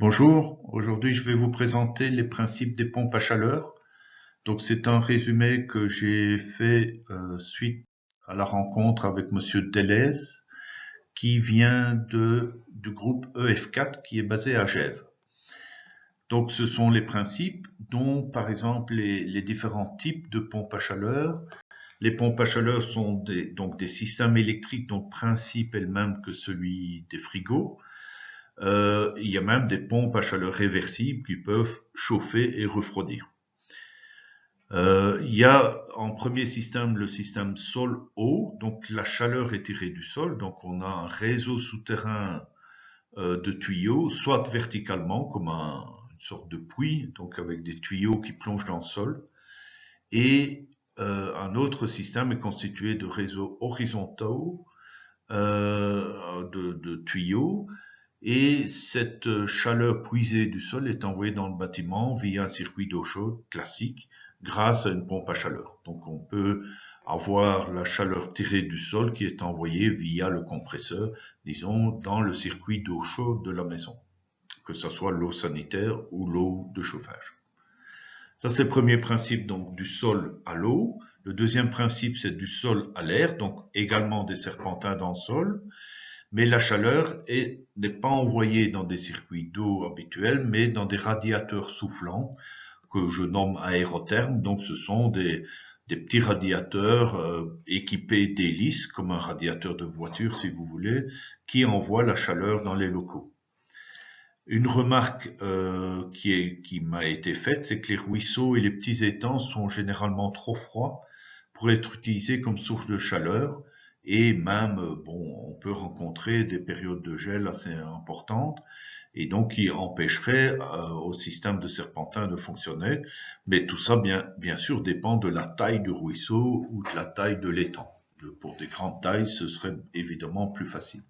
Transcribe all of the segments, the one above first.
Bonjour, aujourd'hui je vais vous présenter les principes des pompes à chaleur. Donc c'est un résumé que j'ai fait suite à la rencontre avec Monsieur Delez qui vient du groupe EF4 qui est basé à Gèves. Donc ce sont les principes dont par exemple les différents types de pompes à chaleur. Les pompes à chaleur sont donc des systèmes électriques dont le principe est le même que celui des frigos. Il y a même des pompes à chaleur réversibles qui peuvent chauffer et refroidir. Il y a en premier système le système sol-eau, donc la chaleur est tirée du sol, donc on a un réseau souterrain de tuyaux, soit verticalement comme une sorte de puits, donc avec des tuyaux qui plongent dans le sol, et un autre système est constitué de réseaux horizontaux de tuyaux. Et cette chaleur puisée du sol est envoyée dans le bâtiment via un circuit d'eau chaude classique grâce à une pompe à chaleur. Donc on peut avoir la chaleur tirée du sol qui est envoyée via le compresseur, disons, dans le circuit d'eau chaude de la maison, que ce soit l'eau sanitaire ou l'eau de chauffage. Ça, c'est le premier principe, donc du sol à l'eau. Le deuxième principe, c'est du sol à l'air, donc également des serpentins dans le sol. Mais la chaleur n'est pas envoyée dans des circuits d'eau habituels, mais dans des radiateurs soufflants que je nomme aérothermes. Donc ce sont des petits radiateurs équipés d'hélices, comme un radiateur de voiture si vous voulez, qui envoient la chaleur dans les locaux. Une remarque qui m'a été faite, c'est que les ruisseaux et les petits étangs sont généralement trop froids pour être utilisés comme source de chaleur. Et même, bon, on peut rencontrer des périodes de gel assez importantes et donc qui empêcheraient au système de serpentin de fonctionner. Mais tout ça, bien sûr, dépend de la taille du ruisseau ou de la taille de l'étang. Pour des grandes tailles, ce serait évidemment plus facile.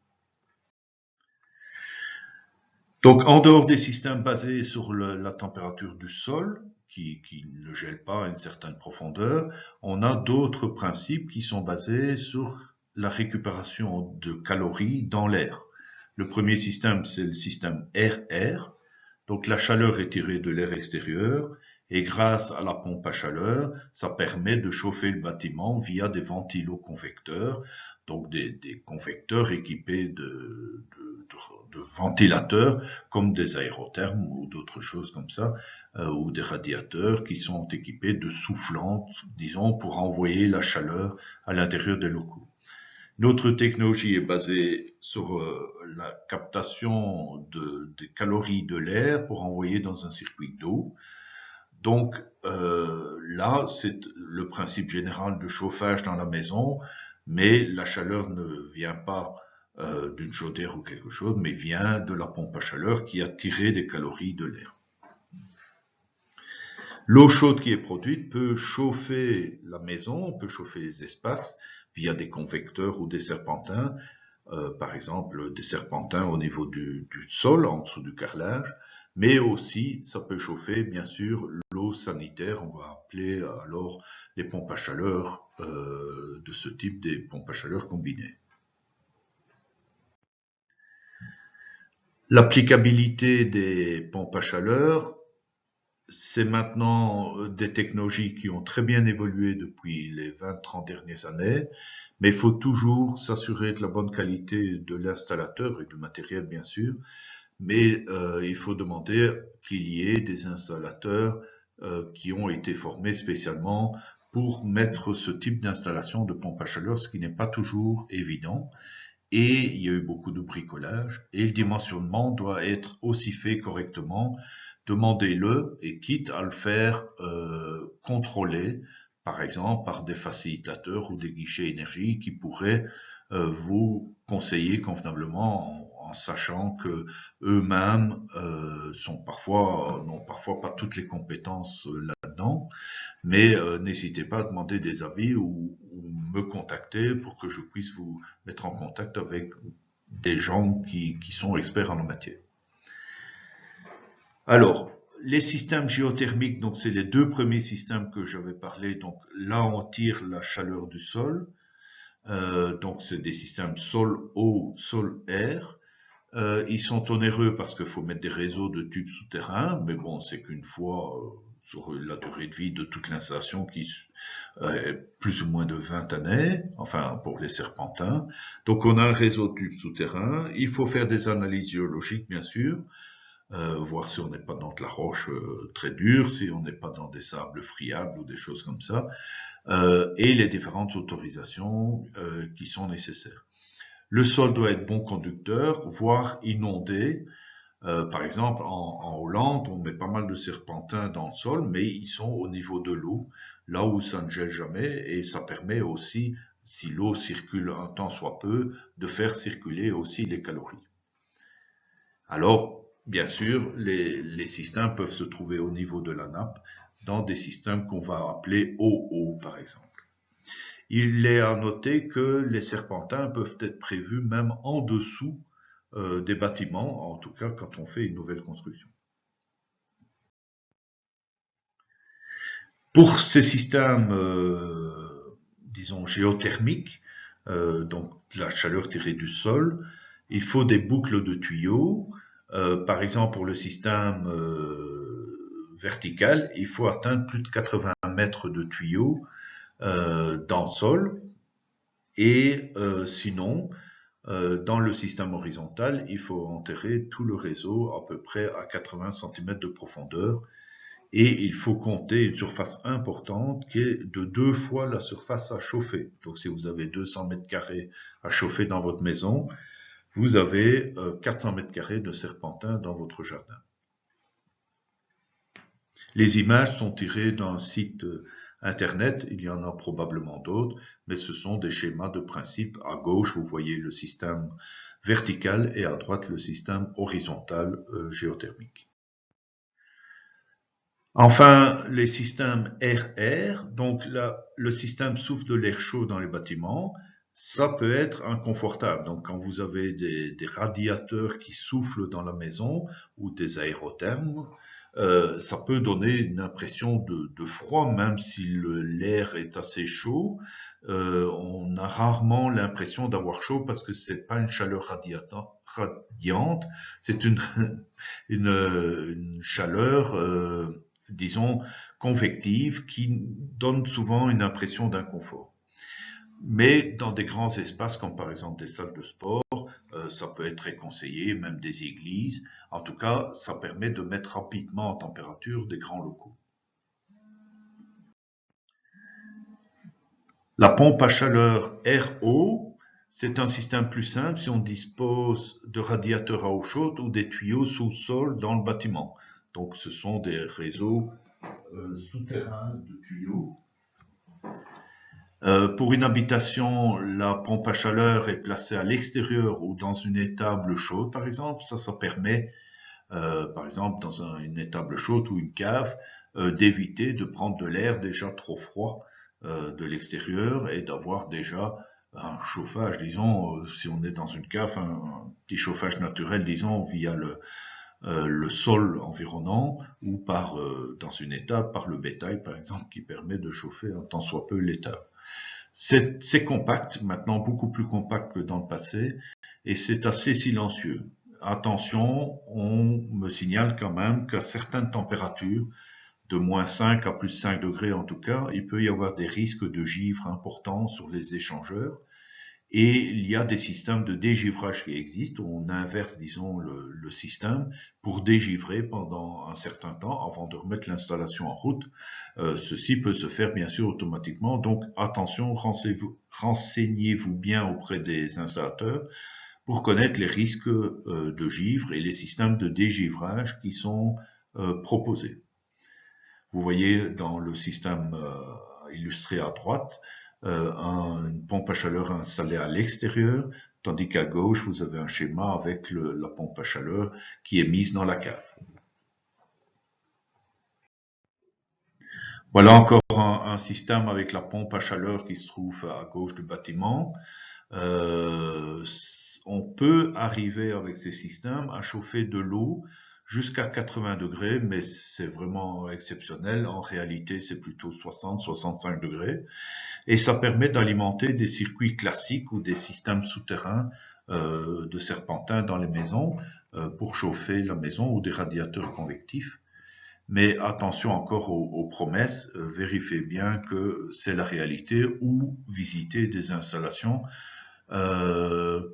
Donc, en dehors des systèmes basés sur la température du sol, qui ne gèle pas à une certaine profondeur, on a d'autres principes qui sont basés sur la récupération de calories dans l'air. Le premier système, c'est le système air-air. Donc, la chaleur est tirée de l'air extérieur et grâce à la pompe à chaleur, ça permet de chauffer le bâtiment via des ventiloconvecteurs, donc des convecteurs équipés de ventilateurs comme des aérothermes ou d'autres choses comme ça, ou des radiateurs qui sont équipés de soufflantes, disons, pour envoyer la chaleur à l'intérieur des locaux. Notre technologie est basée sur la captation des calories de l'air pour envoyer dans un circuit d'eau. Donc là, c'est le principe général de chauffage dans la maison, mais la chaleur ne vient pas d'une chaudière ou quelque chose, mais vient de la pompe à chaleur qui a tiré des calories de l'air. L'eau chaude qui est produite peut chauffer la maison, peut chauffer les espaces via des convecteurs ou des serpentins, par exemple des serpentins au niveau du sol, en dessous du carrelage, mais aussi ça peut chauffer bien sûr l'eau sanitaire, on va appeler alors les pompes à chaleur de ce type, des pompes à chaleur combinées. L'applicabilité des pompes à chaleur, c'est maintenant des technologies qui ont très bien évolué depuis les 20-30 dernières années, mais il faut toujours s'assurer de la bonne qualité de l'installateur et du matériel bien sûr, mais il faut demander qu'il y ait des installateurs qui ont été formés spécialement pour mettre ce type d'installation de pompe à chaleur, ce qui n'est pas toujours évident. Et il y a eu beaucoup de bricolage, et le dimensionnement doit être aussi fait correctement. Demandez-le, et quitte à le faire contrôler, par exemple par des facilitateurs ou des guichets énergie qui pourraient vous conseiller convenablement en sachant que eux-mêmes n'ont parfois pas toutes les compétences là-dedans, mais n'hésitez pas à demander des avis ou me contacter pour que je puisse vous mettre en contact avec des gens qui sont experts en la matière. Alors, les systèmes géothermiques, donc c'est les deux premiers systèmes que j'avais parlé. Donc là, on tire la chaleur du sol. Donc c'est des systèmes sol-eau, sol-air. Ils sont onéreux parce qu'il faut mettre des réseaux de tubes souterrains, mais bon, c'est qu'une fois sur la durée de vie de toute l'installation qui est plus ou moins de 20 années, enfin pour les serpentins. Donc on a un réseau de tubes souterrains. Il faut faire des analyses géologiques, bien sûr, voir si on n'est pas dans de la roche très dure, si on n'est pas dans des sables friables ou des choses comme ça, et les différentes autorisations qui sont nécessaires. Le sol doit être bon conducteur, voire inondé. Par exemple, en Hollande, on met pas mal de serpentins dans le sol, mais ils sont au niveau de l'eau, là où ça ne gèle jamais, et ça permet aussi, si l'eau circule un temps soit peu, de faire circuler aussi les calories. Alors, bien sûr, les systèmes peuvent se trouver au niveau de la nappe, dans des systèmes qu'on va appeler OO, par exemple. Il est à noter que les serpentins peuvent être prévus même en dessous des bâtiments, en tout cas quand on fait une nouvelle construction. Pour ces systèmes, disons, géothermiques, donc la chaleur tirée du sol, il faut des boucles de tuyaux. Par exemple, pour le système vertical, il faut atteindre plus de 80 mètres de tuyaux dans le sol. Et sinon, dans le système horizontal, il faut enterrer tout le réseau à peu près à 80 cm de profondeur. Et il faut compter une surface importante qui est de 2 fois la surface à chauffer. Donc si vous avez 200 mètres carrés à chauffer dans votre maison, vous avez 400 mètres carrés de serpentin dans votre jardin. Les images sont tirées d'un site internet, il y en a probablement d'autres, mais ce sont des schémas de principe. À gauche, vous voyez le système vertical et à droite le système horizontal géothermique. Enfin, les systèmes air-air, donc là, le système souffle de l'air chaud dans les bâtiments, ça peut être inconfortable. Donc quand vous avez des radiateurs qui soufflent dans la maison ou des aérothermes, ça peut donner une impression de froid, même si l'air est assez chaud. On a rarement l'impression d'avoir chaud parce que c'est pas une chaleur radiante, c'est une chaleur disons, convective qui donne souvent une impression d'inconfort. Mais dans des grands espaces comme par exemple des salles de sport, ça peut être très conseillé, même des églises. En tout cas, ça permet de mettre rapidement en température des grands locaux. La pompe à chaleur RO, c'est un système plus simple si on dispose de radiateurs à eau chaude ou des tuyaux sous-sol dans le bâtiment. Donc ce sont des réseaux souterrains de tuyaux. Pour une habitation, la pompe à chaleur est placée à l'extérieur ou dans une étable chaude, par exemple. Ça permet, par exemple, dans une étable chaude ou une cave, d'éviter de prendre de l'air déjà trop froid de l'extérieur et d'avoir déjà un chauffage, disons, si on est dans une cave, un petit chauffage naturel, disons, via le sol environnant ou par dans une étable, par le bétail, par exemple, qui permet de chauffer un tant soit peu l'étable. C'est compact, maintenant beaucoup plus compact que dans le passé, et c'est assez silencieux. Attention, on me signale quand même qu'à certaines températures, de moins 5 à plus 5 degrés en tout cas, il peut y avoir des risques de givre importants sur les échangeurs. Et il y a des systèmes de dégivrage qui existent, où on inverse, disons, le système pour dégivrer pendant un certain temps avant de remettre l'installation en route. Ceci peut se faire bien sûr automatiquement, donc attention, renseignez-vous bien auprès des installateurs pour connaître les risques de givre et les systèmes de dégivrage qui sont proposés. Vous voyez dans le système illustré à droite, une pompe à chaleur installée à l'extérieur, tandis qu'à gauche, vous avez un schéma avec la pompe à chaleur qui est mise dans la cave. Voilà encore un système avec la pompe à chaleur qui se trouve à gauche du bâtiment. On peut arriver avec ces systèmes à chauffer de l'eau jusqu'à 80 degrés, mais c'est vraiment exceptionnel. En réalité, c'est plutôt 60-65 degrés. Et ça permet d'alimenter des circuits classiques ou des systèmes souterrains de serpentins dans les maisons pour chauffer la maison ou des radiateurs convectifs. Mais attention encore aux promesses, vérifiez bien que c'est la réalité ou visitez des installations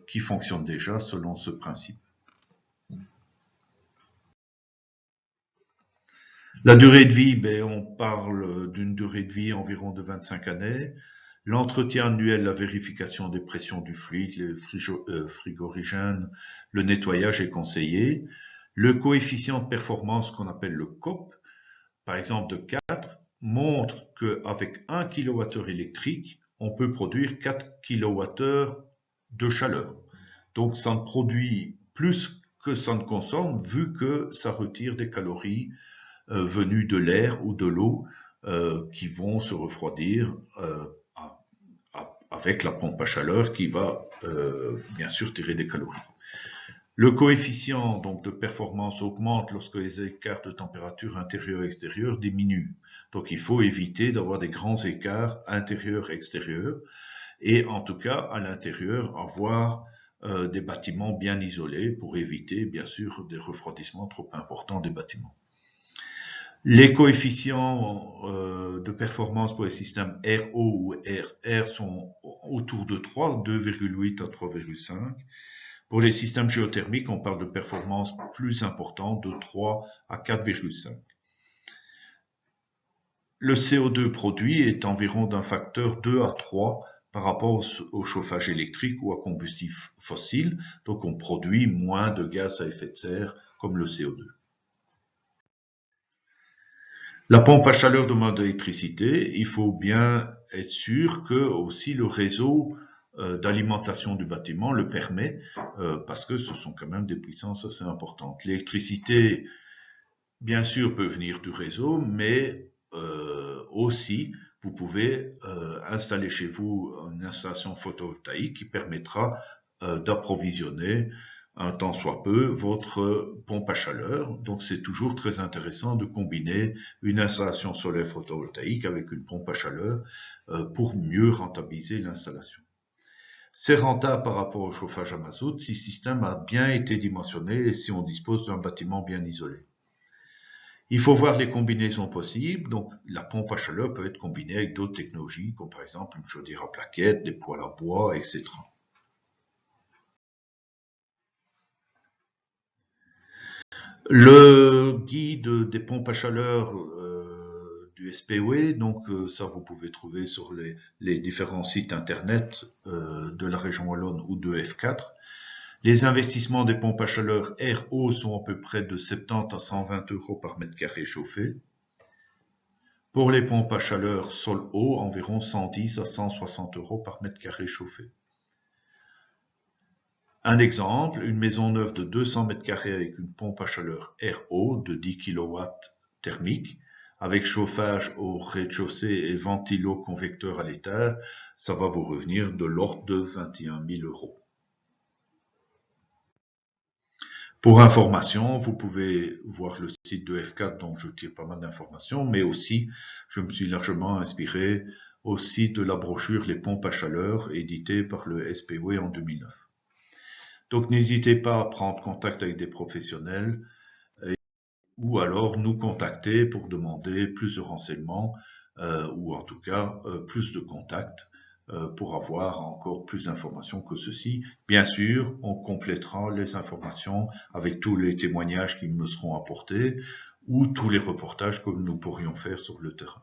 qui fonctionnent déjà selon ce principe. La durée de vie, on parle d'une durée de vie environ de 25 années. L'entretien annuel, la vérification des pressions du fluide, les frigorigènes, le nettoyage est conseillé. Le coefficient de performance qu'on appelle le COP, par exemple de 4, montre qu'avec 1 kWh électrique, on peut produire 4 kWh de chaleur. Donc ça ne produit plus que ça ne consomme, vu que ça retire des calories venues de l'air ou de l'eau qui vont se refroidir avec la pompe à chaleur qui va bien sûr tirer des calories. Le coefficient donc de performance augmente lorsque les écarts de température intérieure et extérieure diminuent. Donc il faut éviter d'avoir des grands écarts intérieur-extérieur et en tout cas à l'intérieur avoir des bâtiments bien isolés pour éviter bien sûr des refroidissements trop importants des bâtiments. Les coefficients de performance pour les systèmes RO ou RR sont autour de 3, 2,8 à 3,5. Pour les systèmes géothermiques, on parle de performance plus importante de 3 à 4,5. Le CO2 produit est environ d'un facteur 2 à 3 par rapport au chauffage électrique ou à combustible fossile, donc on produit moins de gaz à effet de serre comme le CO2. La pompe à chaleur demande de l'électricité. Il faut bien être sûr que aussi le réseau d'alimentation du bâtiment le permet, parce que ce sont quand même des puissances assez importantes. L'électricité, bien sûr, peut venir du réseau, mais aussi, vous pouvez installer chez vous une installation photovoltaïque qui permettra d'approvisionner un tant soit peu votre pompe à chaleur. Donc c'est toujours très intéressant de combiner une installation solaire photovoltaïque avec une pompe à chaleur pour mieux rentabiliser l'installation. C'est rentable par rapport au chauffage à mazout si le système a bien été dimensionné et si on dispose d'un bâtiment bien isolé. Il faut voir les combinaisons possibles. Donc la pompe à chaleur peut être combinée avec d'autres technologies, comme par exemple une chaudière à plaquettes, des poêles à bois, etc. Le guide des pompes à chaleur du SPOE, donc ça vous pouvez trouver sur les différents sites internet de la région wallonne ou de F4. Les investissements des pompes à chaleur RO sont à peu près de 70 à 120 euros par mètre carré chauffé. Pour les pompes à chaleur sol-eau, environ 110 à 160 euros par mètre carré chauffé. Un exemple, une maison neuve de 200 mètres carrés avec une pompe à chaleur RO de 10 kW thermique, avec chauffage au rez-de-chaussée et ventilo-convecteur à l'étage, ça va vous revenir de l'ordre de 21 000 euros. Pour information, vous pouvez voir le site de F4 dont je tire pas mal d'informations, mais aussi, je me suis largement inspiré aussi de la brochure Les pompes à chaleur éditée par le SPOE en 2009. Donc n'hésitez pas à prendre contact avec des professionnels ou alors nous contacter pour demander plus de renseignements ou en tout cas plus de contacts pour avoir encore plus d'informations que ceci. Bien sûr, on complétera les informations avec tous les témoignages qui me seront apportés ou tous les reportages que nous pourrions faire sur le terrain.